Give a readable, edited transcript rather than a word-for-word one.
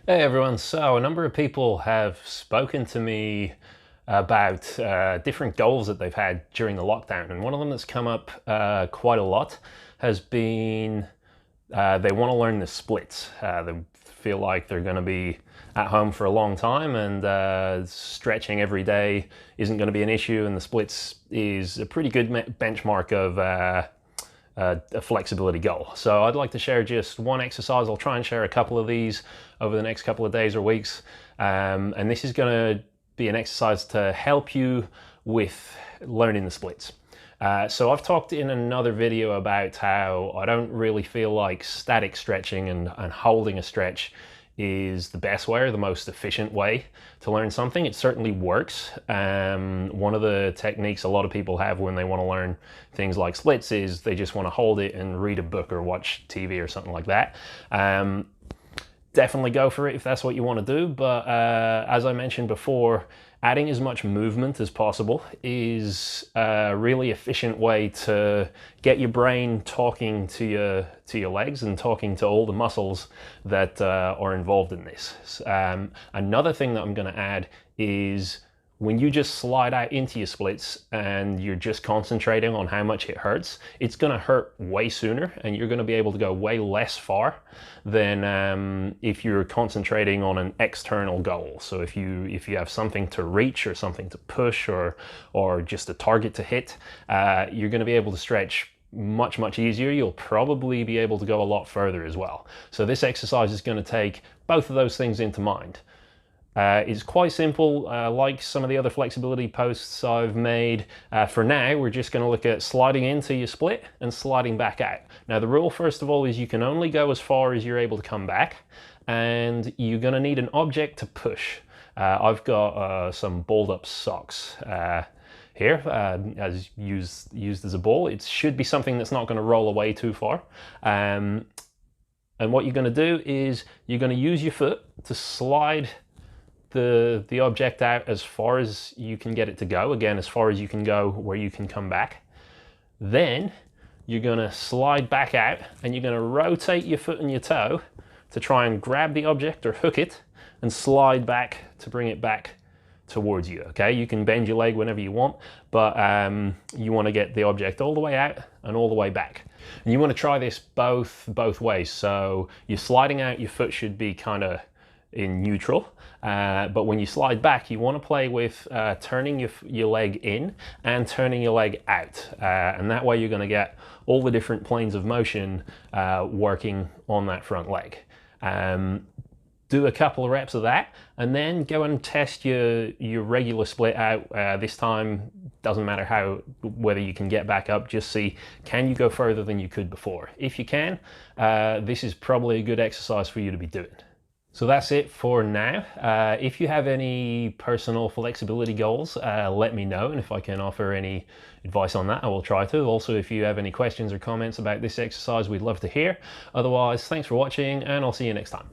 Hey everyone, so a number of people have spoken to me about different goals that they've had during the lockdown, and one of them that's come up quite a lot has been they want to learn the splits. They feel like they're going to be at home for a long time, and stretching every day isn't going to be an issue, and the splits is a pretty good benchmark of a flexibility goal. So I'd like to share just one exercise. I'll try and share a couple of these over the next couple of days or weeks. And this is going to be an exercise to help you with learning the splits. So I've talked in another video about how I don't really feel like static stretching and holding a stretch is the best way or the most efficient way to learn something. It certainly works. One of the techniques a lot of people have when they want to learn things like splits is they just want to hold it and read a book or watch TV or something like that. Definitely go for it if that's what you want to do, but as I mentioned before, adding as much movement as possible is a really efficient way to get your brain talking to your legs and talking to all the muscles that are involved in this. Another thing that I'm going to add is when you just slide out into your splits and you're just concentrating on how much it hurts, it's going to hurt way sooner and you're going to be able to go way less far than if you're concentrating on an external goal. So if you have something to reach or something to push or just a target to hit, you're going to be able to stretch much easier. You'll probably be able to go a lot further as well. So this exercise is going to take both of those things into mind. It's quite simple, like some of the other flexibility posts I've made. For now, we're just going to look at sliding into your split and sliding back out. Now, the rule, first of all, is you can only go as far as you're able to come back, and you're going to need an object to push. I've got some balled up socks here, as used as a ball. It should be something that's not going to roll away too far. And what you're going to do is you're going to use your foot to slide the object out as far as you can get it to go. Again, as far as you can go where you can come back. Then you're going to slide back out and you're going to rotate your foot and your toe to try and grab the object or hook it and slide back to bring it back towards you. Okay, you can bend your leg whenever you want, but you want to get the object all the way out and all the way back. And you want to try this both ways. So you're sliding out, your foot should be kind of in neutral, but when you slide back, you want to play with turning your leg in and turning your leg out, and that way you're going to get all the different planes of motion working on that front leg. Do a couple of reps of that, and then go and test your regular split out. This time, doesn't matter whether you can get back up, just see, can you go further than you could before? If you can, this is probably a good exercise for you to be doing. So that's it for now. If you have any personal flexibility goals, let me know, and if I can offer any advice on that, I will try to. Also, if you have any questions or comments about this exercise, we'd love to hear. Otherwise, thanks for watching, and I'll see you next time.